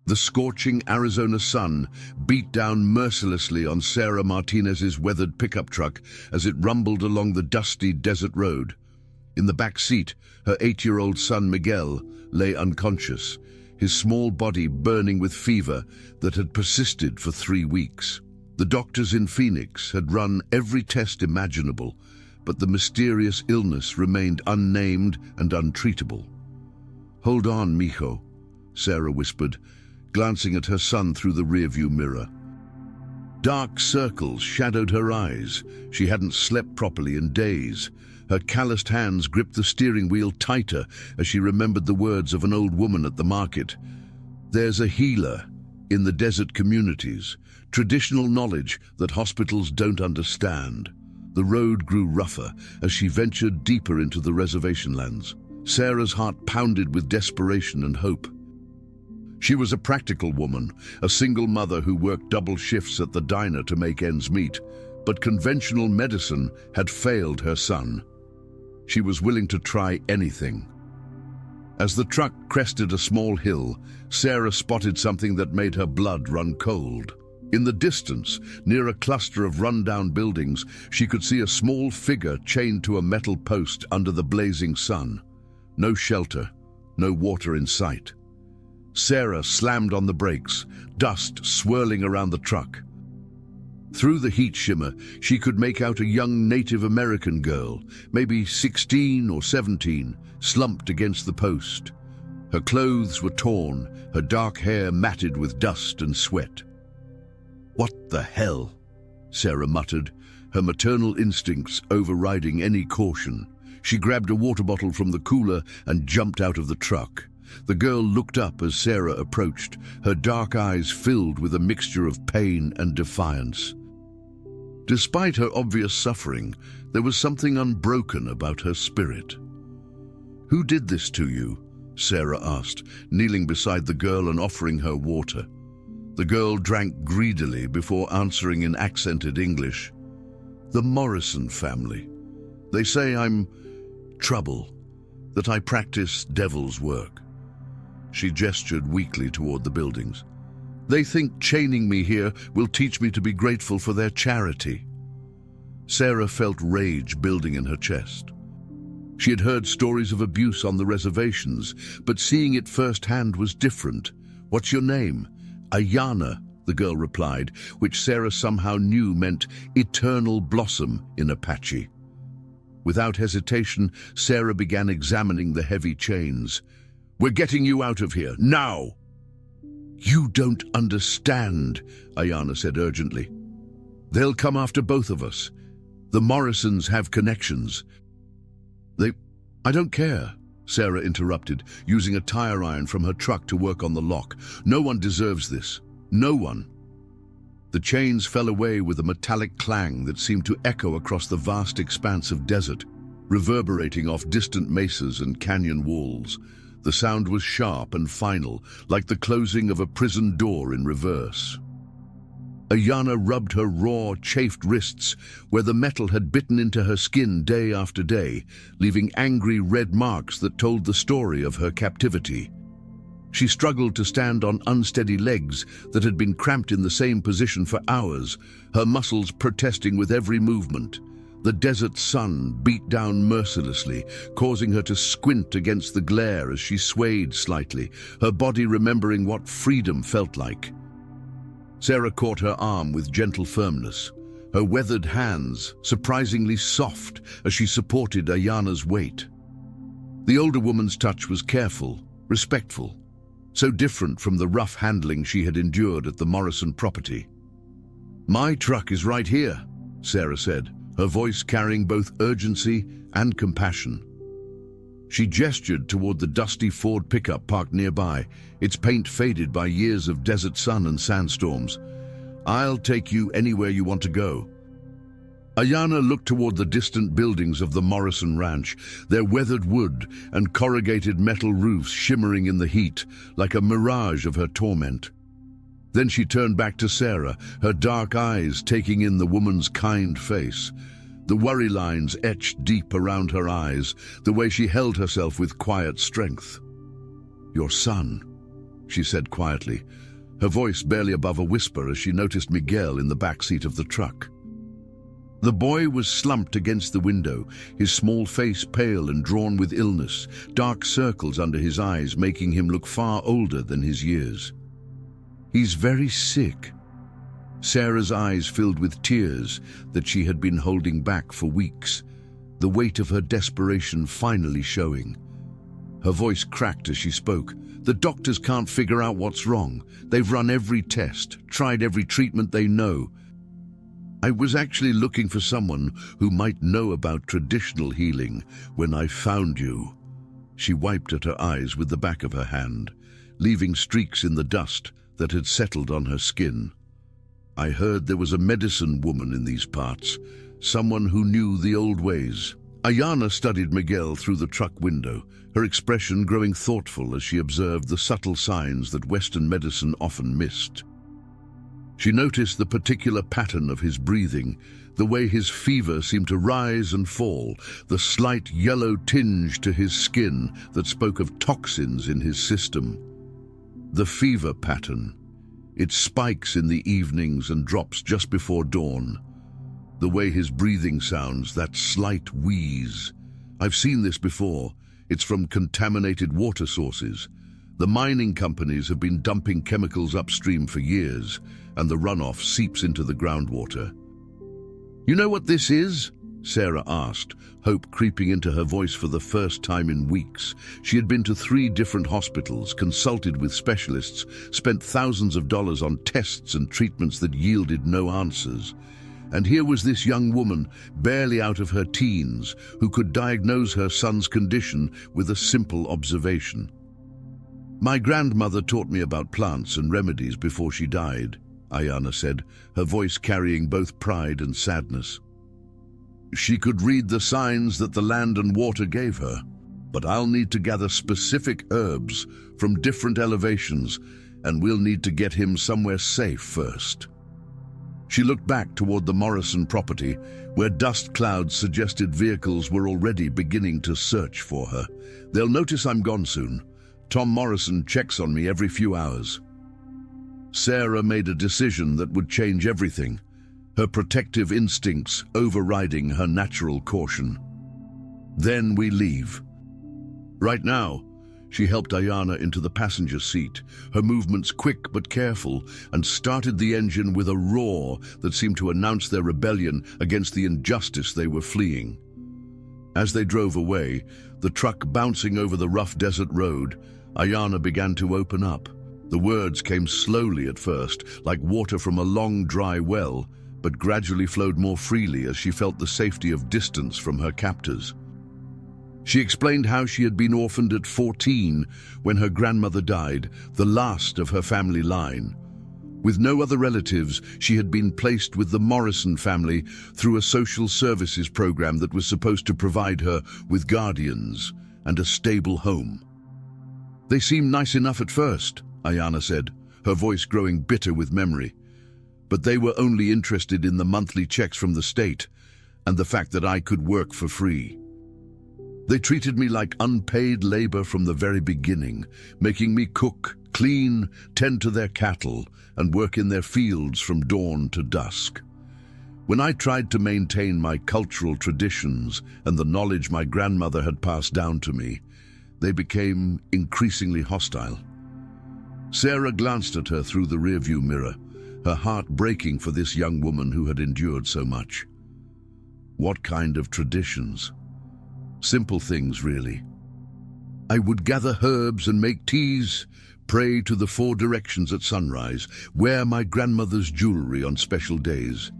The scorching Arizona sun beat down mercilessly on Sarah Martinez's weathered pickup truck as it rumbled along the dusty desert road. In the back seat, her 8-year-old son Miguel lay unconscious, his small body burning with fever that had persisted for 3 weeks. The doctors in Phoenix had run every test imaginable, but the mysterious illness remained unnamed and untreatable. "Hold on, mijo," Sarah whispered, glancing at her son through the rearview mirror. Dark circles shadowed her eyes. She hadn't slept properly in days. Her calloused hands gripped the steering wheel tighter as she remembered the words of an old woman at the market. "There's a healer in the desert communities, traditional knowledge that hospitals don't understand." The road grew rougher as she ventured deeper into the reservation lands. Sarah's heart pounded with desperation and hope. She was a practical woman, a single mother who worked double shifts at the diner to make ends meet, but conventional medicine had failed her son. She was willing to try anything. As the truck crested a small hill, Sarah spotted something that made her blood run cold. In the distance, near a cluster of run-down buildings, she could see a small figure chained to a metal post under the blazing sun. No shelter, no water in sight. Sarah slammed on the brakes, dust swirling around the truck. Through the heat shimmer, she could make out a young Native American girl, maybe 16 or 17, slumped against the post. Her clothes were torn, her dark hair matted with dust and sweat. "What the hell?" Sarah muttered, her maternal instincts overriding any caution. She grabbed a water bottle from the cooler and jumped out of the truck. The girl looked up as Sarah approached, her dark eyes filled with a mixture of pain and defiance. Despite her obvious suffering, there was something unbroken about her spirit. "Who did this to you?" Sarah asked, kneeling beside the girl and offering her water. The girl drank greedily before answering in accented English. "The Morrison family. They say I'm trouble, that I practice devil's work." She gestured weakly toward the buildings. "They think chaining me here will teach me to be grateful for their charity." Sarah felt rage building in her chest. She had heard stories of abuse on the reservations, but seeing it firsthand was different. "What's your name?" "Ayana," the girl replied, which Sarah somehow knew meant eternal blossom in Apache. Without hesitation, Sarah began examining the heavy chains. "We're getting you out of here, now!" "You don't understand," Ayana said urgently. "They'll come after both of us. The Morrisons have connections." I don't care," Sarah interrupted, using a tire iron from her truck to work on the lock. "No one deserves this. No one." The chains fell away with a metallic clang that seemed to echo across the vast expanse of desert, reverberating off distant mesas and canyon walls. The sound was sharp and final, like the closing of a prison door in reverse. Ayana rubbed her raw, chafed wrists where the metal had bitten into her skin day after day, leaving angry red marks that told the story of her captivity. She struggled to stand on unsteady legs that had been cramped in the same position for hours, her muscles protesting with every movement. The desert sun beat down mercilessly, causing her to squint against the glare as she swayed slightly, her body remembering what freedom felt like. Sarah caught her arm with gentle firmness, her weathered hands surprisingly soft as she supported Ayana's weight. The older woman's touch was careful, respectful, so different from the rough handling she had endured at the Morrison property. "My truck is right here," Sarah said, her voice carrying both urgency and compassion. She gestured toward the dusty Ford pickup parked nearby, its paint faded by years of desert sun and sandstorms. "I'll take you anywhere you want to go." Ayana looked toward the distant buildings of the Morrison Ranch, their weathered wood and corrugated metal roofs shimmering in the heat, like a mirage of her torment. Then she turned back to Sarah, her dark eyes taking in the woman's kind face. The worry lines etched deep around her eyes, the way she held herself with quiet strength. "Your son," she said quietly, her voice barely above a whisper as she noticed Miguel in the back seat of the truck. The boy was slumped against the window, his small face pale and drawn with illness, dark circles under his eyes making him look far older than his years. "He's very sick." Sarah's eyes filled with tears that she had been holding back for weeks, the weight of her desperation finally showing. Her voice cracked as she spoke. "The doctors can't figure out what's wrong. They've run every test, tried every treatment they know. I was actually looking for someone who might know about traditional healing when I found you." She wiped at her eyes with the back of her hand, leaving streaks in the dust that had settled on her skin. "I heard there was a medicine woman in these parts, someone who knew the old ways." Ayana studied Miguel through the truck window, her expression growing thoughtful as she observed the subtle signs that Western medicine often missed. She noticed the particular pattern of his breathing, the way his fever seemed to rise and fall, the slight yellow tinge to his skin that spoke of toxins in his system. The fever pattern. It spikes in the evenings and drops just before dawn. The way his breathing sounds, that slight wheeze. I've seen this before. It's from contaminated water sources. The mining companies have been dumping chemicals upstream for years, and the runoff seeps into the groundwater. "You know what this is?" Sarah asked, hope creeping into her voice for the first time in weeks. She had been to 3 different hospitals, consulted with specialists, spent thousands of dollars on tests and treatments that yielded no answers. And here was this young woman, barely out of her teens, who could diagnose her son's condition with a simple observation. "My grandmother taught me about plants and remedies before she died," Ayana said, her voice carrying both pride and sadness. "She could read the signs that the land and water gave her, but I'll need to gather specific herbs from different elevations, and we'll need to get him somewhere safe first." She looked back toward the Morrison property, where dust clouds suggested vehicles were already beginning to search for her. "They'll notice I'm gone soon. Tom Morrison checks on me every few hours." Sarah made a decision that would change everything, her protective instincts overriding her natural caution. "Then we leave." Right now, she helped Ayana into the passenger seat, her movements quick but careful, and started the engine with a roar that seemed to announce their rebellion against the injustice they were fleeing. As they drove away, the truck bouncing over the rough desert road, Ayana began to open up. The words came slowly at first, like water from a long, dry well, but gradually flowed more freely as she felt the safety of distance from her captors. She explained how she had been orphaned at 14 when her grandmother died, the last of her family line. With no other relatives, she had been placed with the Morrison family through a social services program that was supposed to provide her with guardians and a stable home. "They seemed nice enough at first," Ayana said, her voice growing bitter with memory. "But they were only interested in the monthly checks from the state and the fact that I could work for free. They treated me like unpaid labor from the very beginning, making me cook, clean, tend to their cattle, and work in their fields from dawn to dusk. When I tried to maintain my cultural traditions and the knowledge my grandmother had passed down to me, they became increasingly hostile." Sarah glanced at her through the rearview mirror, her heart breaking for this young woman who had endured so much. What kind of traditions? Simple things, really. "I would gather herbs and make teas, pray to the 4 directions at sunrise, wear my grandmother's jewelry on special days.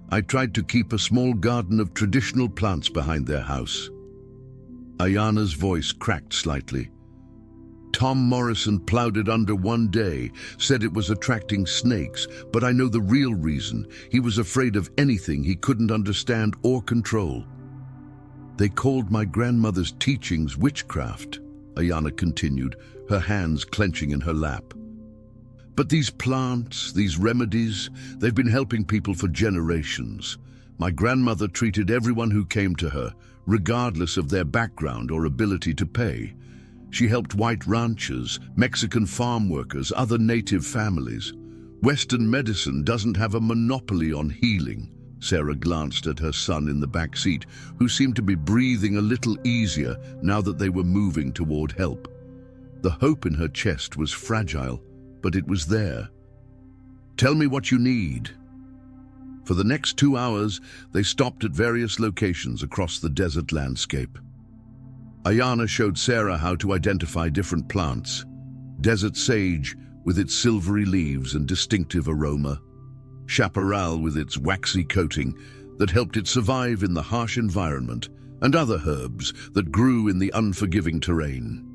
I tried to keep a small garden of traditional plants behind their house." Ayana's voice cracked slightly. "Tom Morrison plowed it under one day, said it was attracting snakes, but I know the real reason. He was afraid of anything he couldn't understand or control." "They called my grandmother's teachings witchcraft," Ayana continued, her hands clenching in her lap. "But these plants, these remedies, they've been helping people for generations. My grandmother treated everyone who came to her, regardless of their background or ability to pay. She helped white ranchers, Mexican farm workers, other native families. Western medicine doesn't have a monopoly on healing. Sarah glanced at her son in the back seat, who seemed to be breathing a little easier now that they were moving toward help. The hope in her chest was fragile, but it was there. "Tell me what you need." For the next 2 hours, they stopped at various locations across the desert landscape. Ayana showed Sarah how to identify different plants. Desert sage with its silvery leaves and distinctive aroma. Chaparral with its waxy coating that helped it survive in the harsh environment, and other herbs that grew in the unforgiving terrain.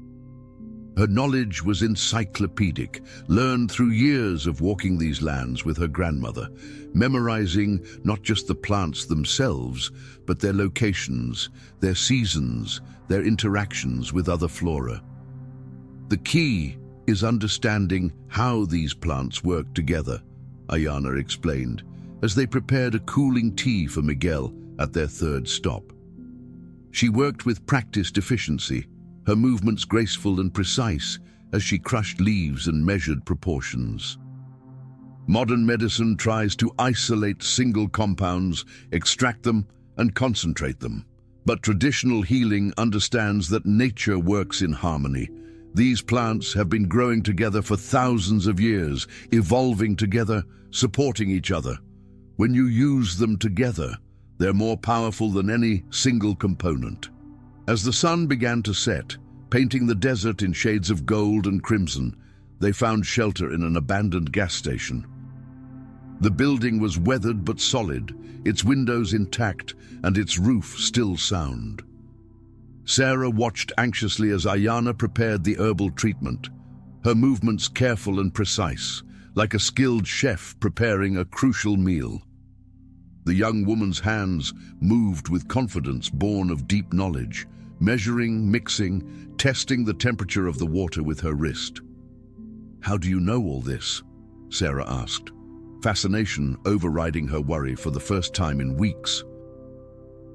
Her knowledge was encyclopedic, learned through years of walking these lands with her grandmother, memorizing not just the plants themselves, but their locations, their seasons, their interactions with other flora. The key is understanding how these plants work together, Ayana explained, as they prepared a cooling tea for Miguel at their third stop. She worked with practiced efficiency, her movements graceful and precise as she crushed leaves and measured proportions. Modern medicine tries to isolate single compounds, extract them, and concentrate them. But traditional healing understands that nature works in harmony. These plants have been growing together for thousands of years, evolving together, supporting each other. When you use them together, they're more powerful than any single component. As the sun began to set, painting the desert in shades of gold and crimson, they found shelter in an abandoned gas station. The building was weathered but solid, its windows intact and its roof still sound. Sarah watched anxiously as Ayana prepared the herbal treatment, her movements careful and precise, like a skilled chef preparing a crucial meal. The young woman's hands moved with confidence born of deep knowledge, measuring, mixing, testing the temperature of the water with her wrist. "How do you know all this?" Sarah asked, fascination overriding her worry for the first time in weeks.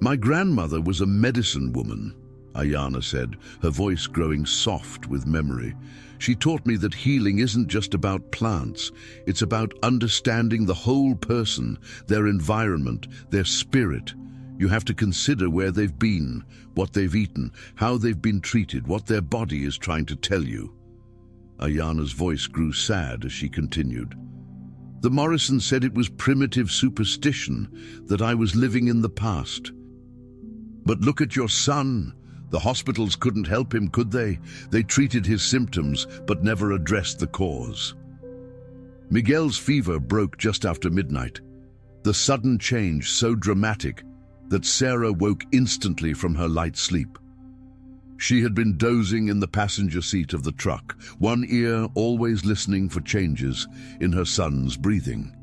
"My grandmother was a medicine woman," Ayana said, her voice growing soft with memory. "She taught me that healing isn't just about plants. It's about understanding the whole person, their environment, their spirit. You have to consider where they've been, what they've eaten, how they've been treated, what their body is trying to tell you." Ayana's voice grew sad as she continued. "The Morrison said it was primitive superstition, that I was living in the past. But look at your son. The hospitals couldn't help him, could they? They treated his symptoms, but never addressed the cause." Miguel's fever broke just after midnight. The sudden change so dramatic that Sarah woke instantly from her light sleep. She had been dozing in the passenger seat of the truck, one ear always listening for changes in her son's breathing.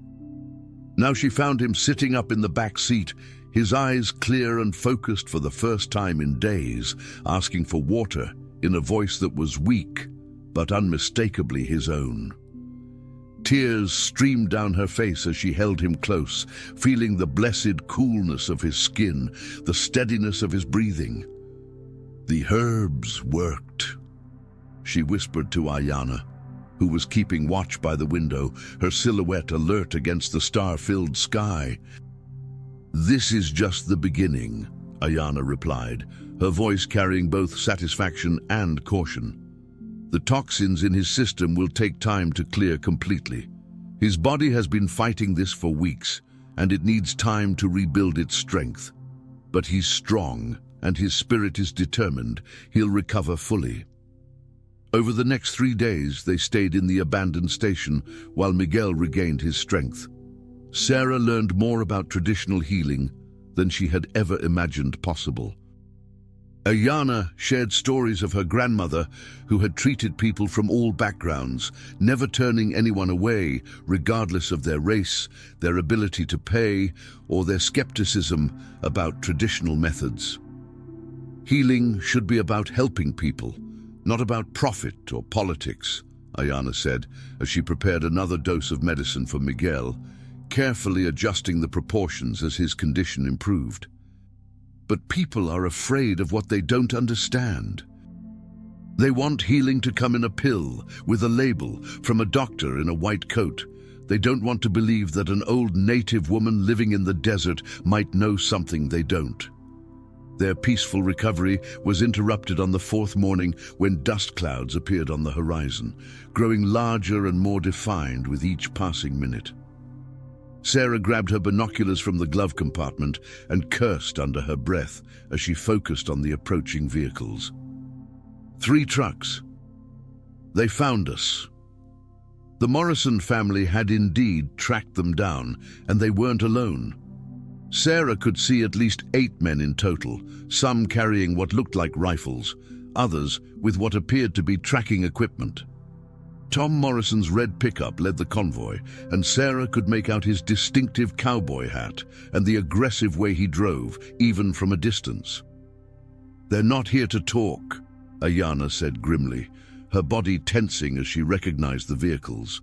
Now she found him sitting up in the back seat, his eyes clear and focused for the first time in days, asking for water in a voice that was weak, but unmistakably his own. Tears streamed down her face as she held him close, feeling the blessed coolness of his skin, the steadiness of his breathing. "The herbs worked," she whispered to Ayana, who was keeping watch by the window, her silhouette alert against the star-filled sky. "This is just the beginning," Ayana replied, her voice carrying both satisfaction and caution. "The toxins in his system will take time to clear completely. His body has been fighting this for weeks, and it needs time to rebuild its strength. But he's strong, and his spirit is determined. He'll recover fully." Over the next 3 days, they stayed in the abandoned station while Miguel regained his strength. Sarah learned more about traditional healing than she had ever imagined possible. Ayana shared stories of her grandmother, who had treated people from all backgrounds, never turning anyone away, regardless of their race, their ability to pay, or their skepticism about traditional methods. "Healing should be about helping people, not about profit or politics," Ayana said, as she prepared another dose of medicine for Miguel, carefully adjusting the proportions as his condition improved. "But people are afraid of what they don't understand." They want healing to come in a pill, with a label, from a doctor in a white coat. They don't want to believe that an old native woman living in the desert might know something they don't. Their peaceful recovery was interrupted on the fourth morning when dust clouds appeared on the horizon, growing larger and more defined with each passing minute. Sarah grabbed her binoculars from the glove compartment and cursed under her breath as she focused on the approaching vehicles. 3 trucks. They found us. The Morrison family had indeed tracked them down, and they weren't alone. Sarah could see at least 8 men in total, some carrying what looked like rifles, others with what appeared to be tracking equipment. Tom Morrison's red pickup led the convoy, and Sarah could make out his distinctive cowboy hat and the aggressive way he drove, even from a distance. "They're not here to talk," Ayanna said grimly, her body tensing as she recognized the vehicles.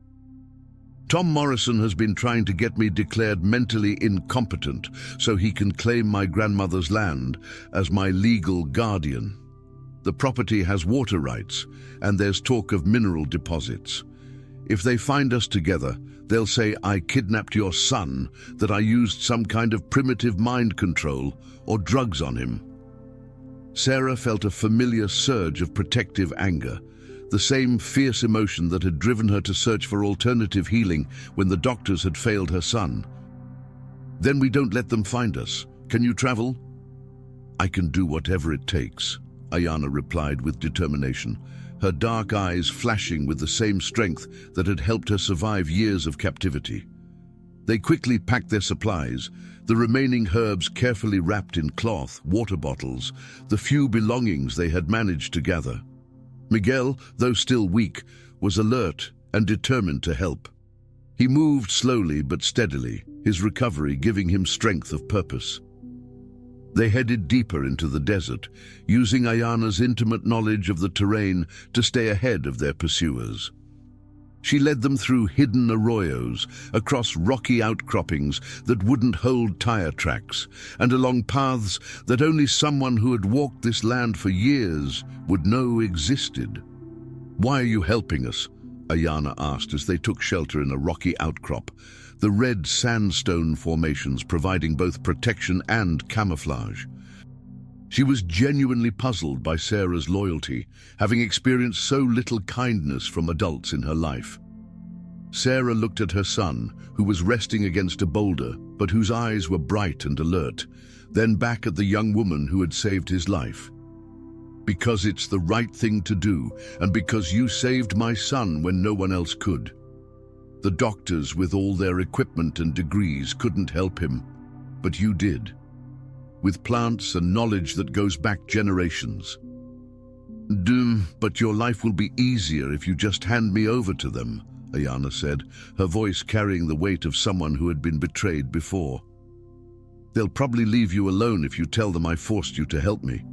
"Tom Morrison has been trying to get me declared mentally incompetent so he can claim my grandmother's land as my legal guardian. The property has water rights, and there's talk of mineral deposits. If they find us together, they'll say I kidnapped your son, that I used some kind of primitive mind control or drugs on him." Sarah felt a familiar surge of protective anger, the same fierce emotion that had driven her to search for alternative healing when the doctors had failed her son. "Then we don't let them find us. Can you travel?" "I can do whatever it takes," Ayanna replied with determination, her dark eyes flashing with the same strength that had helped her survive years of captivity. They quickly packed their supplies, the remaining herbs carefully wrapped in cloth, water bottles, the few belongings they had managed to gather. Miguel, though still weak, was alert and determined to help. He moved slowly but steadily, his recovery giving him strength of purpose. They headed deeper into the desert, using Ayanna's intimate knowledge of the terrain to stay ahead of their pursuers. She led them through hidden arroyos, across rocky outcroppings that wouldn't hold tire tracks, and along paths that only someone who had walked this land for years would know existed. "Why are you helping us?" Ayanna asked as they took shelter in a rocky outcrop, the red sandstone formations providing both protection and camouflage. She was genuinely puzzled by Sarah's loyalty, having experienced so little kindness from adults in her life. Sarah looked at her son, who was resting against a boulder, but whose eyes were bright and alert, then back at the young woman who had saved his life. "Because it's the right thing to do, and because you saved my son when no one else could. The doctors, with all their equipment and degrees, couldn't help him, but you did. With plants and knowledge that goes back generations. But your life will be easier if you just hand me over to them," Ayanna said, her voice carrying the weight of someone who had been betrayed before. "They'll probably leave you alone if you tell them I forced you to help me."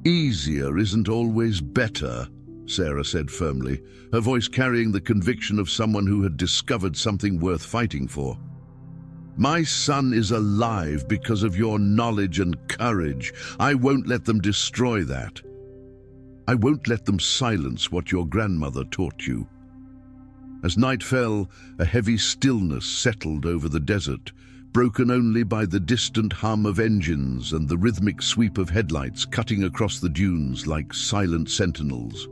"Easier isn't always better," Sarah said firmly, her voice carrying the conviction of someone who had discovered something worth fighting for. "My son is alive because of your knowledge and courage. I won't let them destroy that. I won't let them silence what your grandmother taught you." As night fell, a heavy stillness settled over the desert, broken only by the distant hum of engines and the rhythmic sweep of headlights cutting across the dunes like silent sentinels.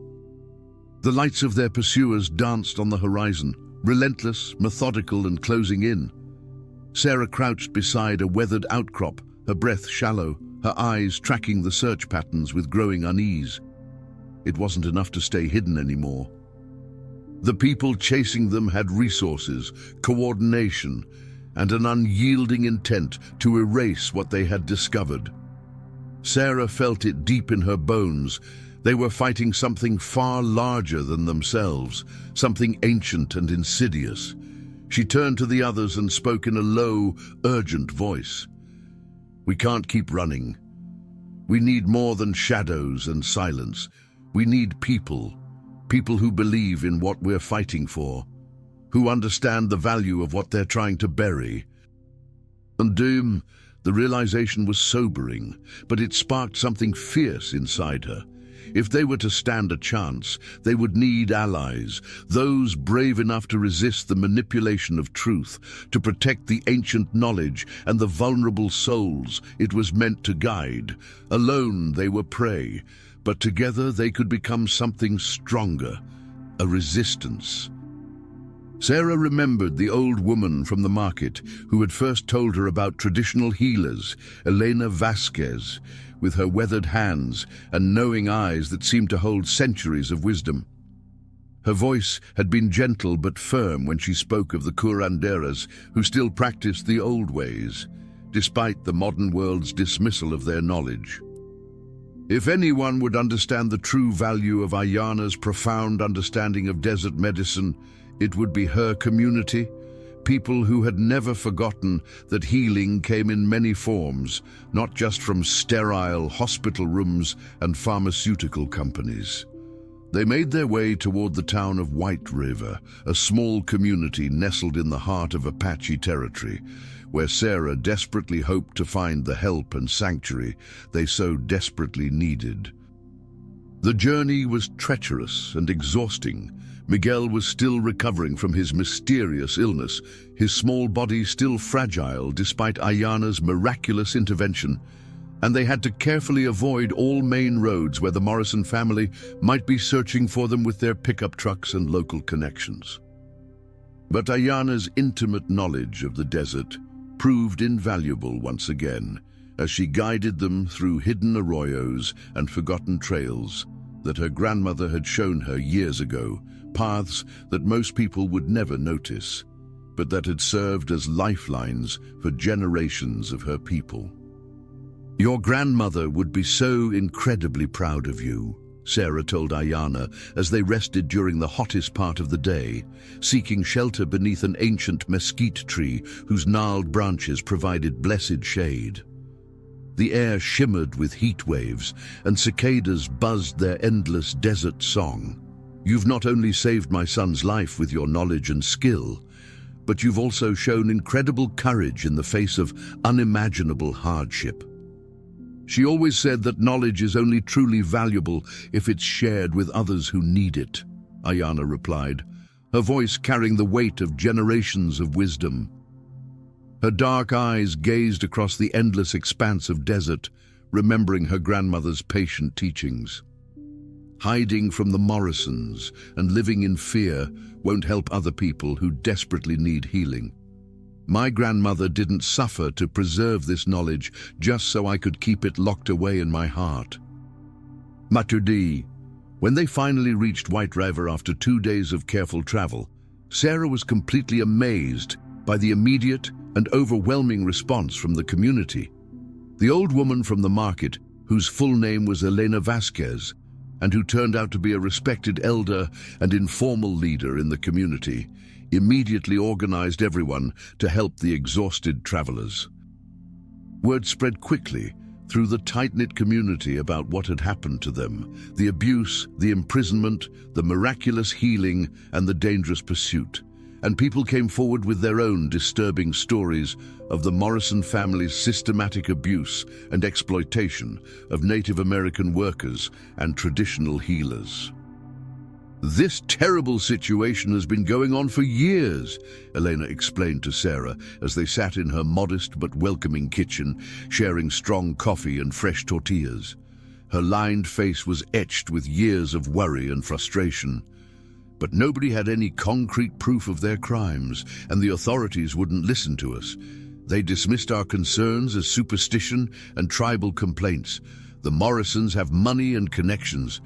The lights of their pursuers danced on the horizon, relentless, methodical, and closing in. Sarah crouched beside a weathered outcrop, her breath shallow, her eyes tracking the search patterns with growing unease. It wasn't enough to stay hidden anymore. The people chasing them had resources, coordination, and an unyielding intent to erase what they had discovered. Sarah felt it deep in her bones. They were fighting something far larger than themselves, something ancient and insidious. She turned to the others and spoke in a low, urgent voice. "We can't keep running. We need more than shadows and silence. We need people who believe in what we're fighting for, who understand the value of what they're trying to bury." And the realization was sobering, but it sparked something fierce inside her. If they were to stand a chance, they would need allies, those brave enough to resist the manipulation of truth, to protect the ancient knowledge and the vulnerable souls it was meant to guide. Alone they were prey, but together they could become something stronger, a resistance. Sarah remembered the old woman from the market who had first told her about traditional healers, Elena Vasquez, with her weathered hands and knowing eyes that seemed to hold centuries of wisdom. Her voice had been gentle but firm when she spoke of the curanderas who still practiced the old ways, despite the modern world's dismissal of their knowledge. If anyone would understand the true value of Ayana's profound understanding of desert medicine, it would be her community, people who had never forgotten that healing came in many forms, not just from sterile hospital rooms and pharmaceutical companies. They made their way toward the town of White River, a small community nestled in the heart of Apache territory, where Sarah desperately hoped to find the help and sanctuary they so desperately needed. The journey was treacherous and exhausting. Miguel was still recovering from his mysterious illness, his small body still fragile despite Ayana's miraculous intervention, and they had to carefully avoid all main roads where the Morrison family might be searching for them with their pickup trucks and local connections. But Ayana's intimate knowledge of the desert proved invaluable once again, as she guided them through hidden arroyos and forgotten trails that her grandmother had shown her years ago, paths that most people would never notice, but that had served as lifelines for generations of her people. "Your grandmother would be so incredibly proud of you," Sarah told Ayana as they rested during the hottest part of the day, seeking shelter beneath an ancient mesquite tree whose gnarled branches provided blessed shade. The air shimmered with heat waves, and cicadas buzzed their endless desert song. "You've not only saved my son's life with your knowledge and skill, but you've also shown incredible courage in the face of unimaginable hardship." She always said that knowledge is only truly valuable if it's shared with others who need it, Ayana replied, her voice carrying the weight of generations of wisdom. Her dark eyes gazed across the endless expanse of desert, remembering her grandmother's patient teachings. Hiding from the Morrisons and living in fear won't help other people who desperately need healing. My grandmother didn't suffer to preserve this knowledge just so I could keep it locked away in my heart. Matudi. When they finally reached White River after 2 days of careful travel, Sarah was completely amazed by the immediate and overwhelming response from the community. The old woman from the market, whose full name was Elena Vasquez, and who turned out to be a respected elder and informal leader in the community, immediately organized everyone to help the exhausted travelers. Word spread quickly through the tight-knit community about what had happened to them, the abuse, the imprisonment, the miraculous healing, and the dangerous pursuit. And people came forward with their own disturbing stories of the Morrison family's systematic abuse and exploitation of Native American workers and traditional healers. "This terrible situation has been going on for years," Elena explained to Sarah as they sat in her modest but welcoming kitchen, sharing strong coffee and fresh tortillas. Her lined face was etched with years of worry and frustration. But nobody had any concrete proof of their crimes, and the authorities wouldn't listen to us. They dismissed our concerns as superstition and tribal complaints. The Morrisons have money and connections.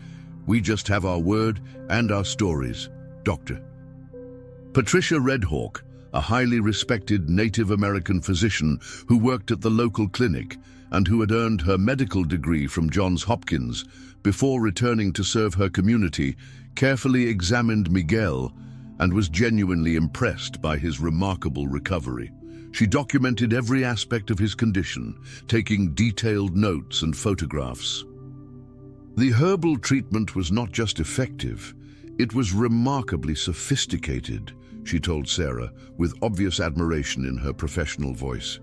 We just have our word and our stories, Doctor. Patricia Redhawk, a highly respected Native American physician who worked at the local clinic and who had earned her medical degree from Johns Hopkins before returning to serve her community, carefully examined Miguel and was genuinely impressed by his remarkable recovery. She documented every aspect of his condition, taking detailed notes and photographs. The herbal treatment was not just effective, it was remarkably sophisticated, she told Sarah, with obvious admiration in her professional voice.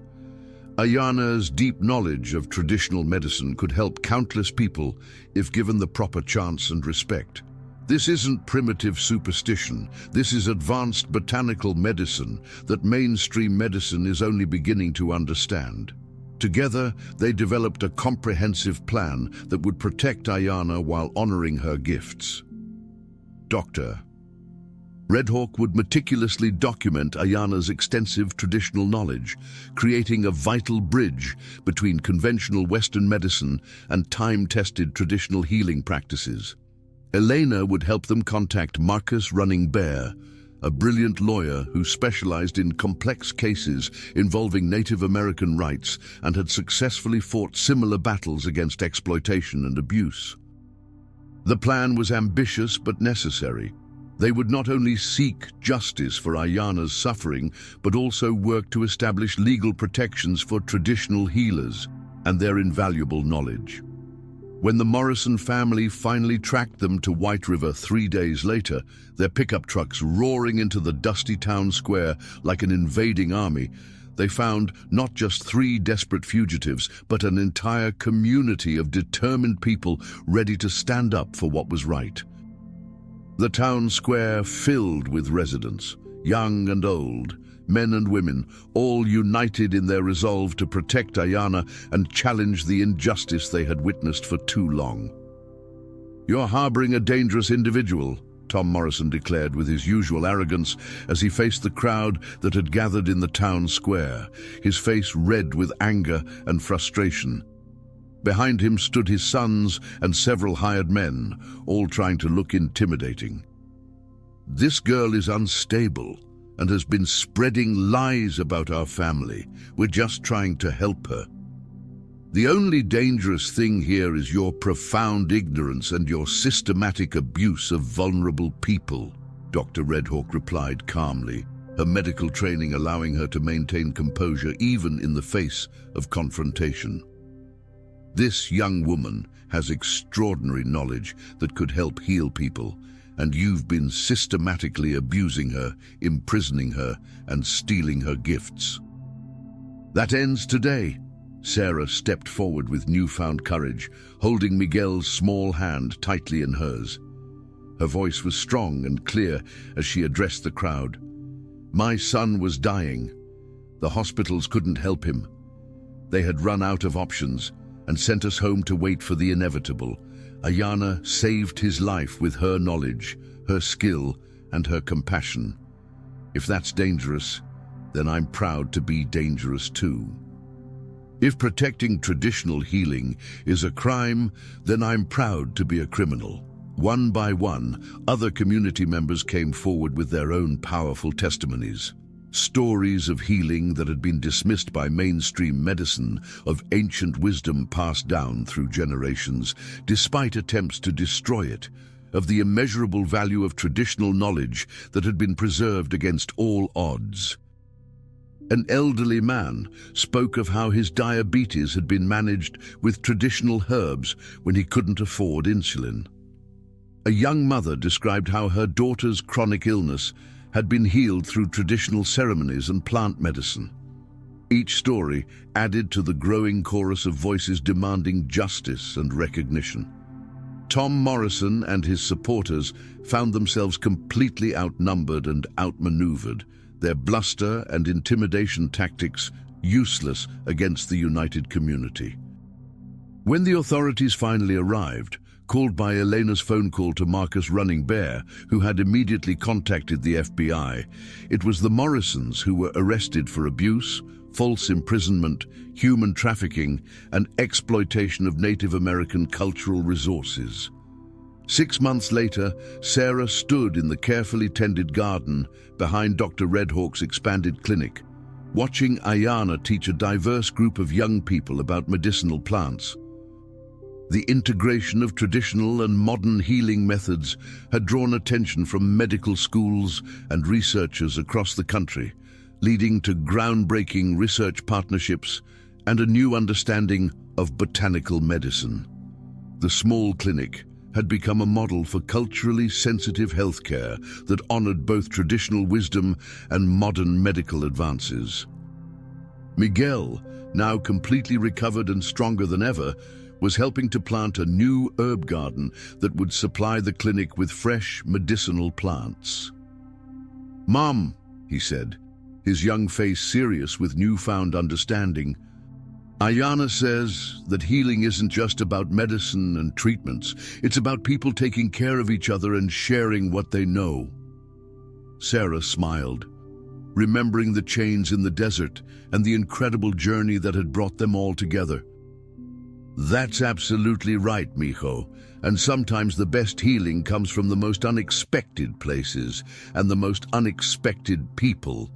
Ayana's deep knowledge of traditional medicine could help countless people if given the proper chance and respect. This isn't primitive superstition. This is advanced botanical medicine that mainstream medicine is only beginning to understand. Together, they developed a comprehensive plan that would protect Ayana while honoring her gifts. Doctor. Red Hawk would meticulously document Ayana's extensive traditional knowledge, creating a vital bridge between conventional Western medicine and time-tested traditional healing practices. Elena would help them contact Marcus Running Bear, a brilliant lawyer who specialized in complex cases involving Native American rights and had successfully fought similar battles against exploitation and abuse. The plan was ambitious but necessary. They would not only seek justice for Ayana's suffering, but also work to establish legal protections for traditional healers and their invaluable knowledge. When the Morrison family finally tracked them to White River 3 days later, their pickup trucks roaring into the dusty town square like an invading army, they found not just 3 desperate fugitives, but an entire community of determined people ready to stand up for what was right. The town square filled with residents, young and old, men and women, all united in their resolve to protect Ayana and challenge the injustice they had witnessed for too long. "You're harboring a dangerous individual," Tom Morrison declared with his usual arrogance as he faced the crowd that had gathered in the town square, his face red with anger and frustration. Behind him stood his sons and several hired men, all trying to look intimidating. "This girl is unstable and has been spreading lies about our family. We're just trying to help her. The only dangerous thing here is your profound ignorance and your systematic abuse of vulnerable people," Dr. Red Hawk replied calmly, her medical training allowing her to maintain composure even in the face of confrontation. "This young woman has extraordinary knowledge that could help heal people, and you've been systematically abusing her, imprisoning her, and stealing her gifts." "That ends today." Sarah stepped forward with newfound courage, holding Miguel's small hand tightly in hers. Her voice was strong and clear as she addressed the crowd. "My son was dying. The hospitals couldn't help him. They had run out of options and sent us home to wait for the inevitable. Ayana saved his life with her knowledge, her skill, and her compassion. If that's dangerous, then I'm proud to be dangerous too. If protecting traditional healing is a crime, then I'm proud to be a criminal." One by one, other community members came forward with their own powerful testimonies. Stories of healing that had been dismissed by mainstream medicine, of ancient wisdom passed down through generations, despite attempts to destroy it, of the immeasurable value of traditional knowledge that had been preserved against all odds. An elderly man spoke of how his diabetes had been managed with traditional herbs when he couldn't afford insulin. A young mother described how her daughter's chronic illness had been healed through traditional ceremonies and plant medicine. Each story added to the growing chorus of voices demanding justice and recognition. Tom Morrison and his supporters found themselves completely outnumbered and outmaneuvered, their bluster and intimidation tactics useless against the united community. When the authorities finally arrived, called by Elena's phone call to Marcus Running Bear, who had immediately contacted the FBI, it was the Morrisons who were arrested for abuse, false imprisonment, human trafficking, and exploitation of Native American cultural resources. 6 months later, Sarah stood in the carefully tended garden behind Dr. Red Hawk's expanded clinic, watching Ayana teach a diverse group of young people about medicinal plants. The integration of traditional and modern healing methods had drawn attention from medical schools and researchers across the country, leading to groundbreaking research partnerships and a new understanding of botanical medicine. The small clinic had become a model for culturally sensitive healthcare that honored both traditional wisdom and modern medical advances. Miguel, now completely recovered and stronger than ever, was helping to plant a new herb garden that would supply the clinic with fresh medicinal plants. "Mom," he said, his young face serious with newfound understanding, "Ayana says that healing isn't just about medicine and treatments. It's about people taking care of each other and sharing what they know." Sarah smiled, remembering the chains in the desert and the incredible journey that had brought them all together. "That's absolutely right, mijo. And sometimes the best healing comes from the most unexpected places and the most unexpected people."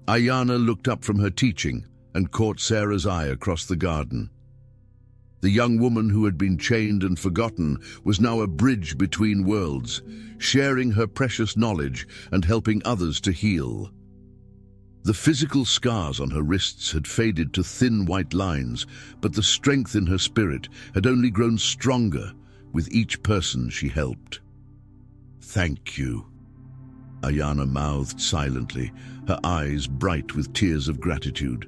Ayana looked up from her teaching and caught Sarah's eye across the garden. The young woman who had been chained and forgotten was now a bridge between worlds, sharing her precious knowledge and helping others to heal. The physical scars on her wrists had faded to thin white lines, but the strength in her spirit had only grown stronger with each person she helped. "Thank you," Ayana mouthed silently, her eyes bright with tears of gratitude.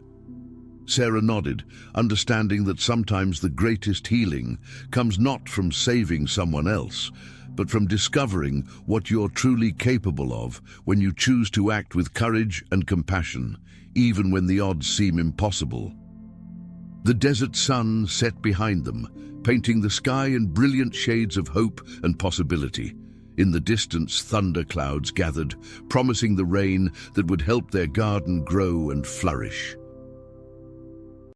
Sarah nodded, understanding that sometimes the greatest healing comes not from saving someone else, but from discovering what you're truly capable of when you choose to act with courage and compassion, even when the odds seem impossible. The desert sun set behind them, painting the sky in brilliant shades of hope and possibility. In the distance, thunder clouds gathered, promising the rain that would help their garden grow and flourish.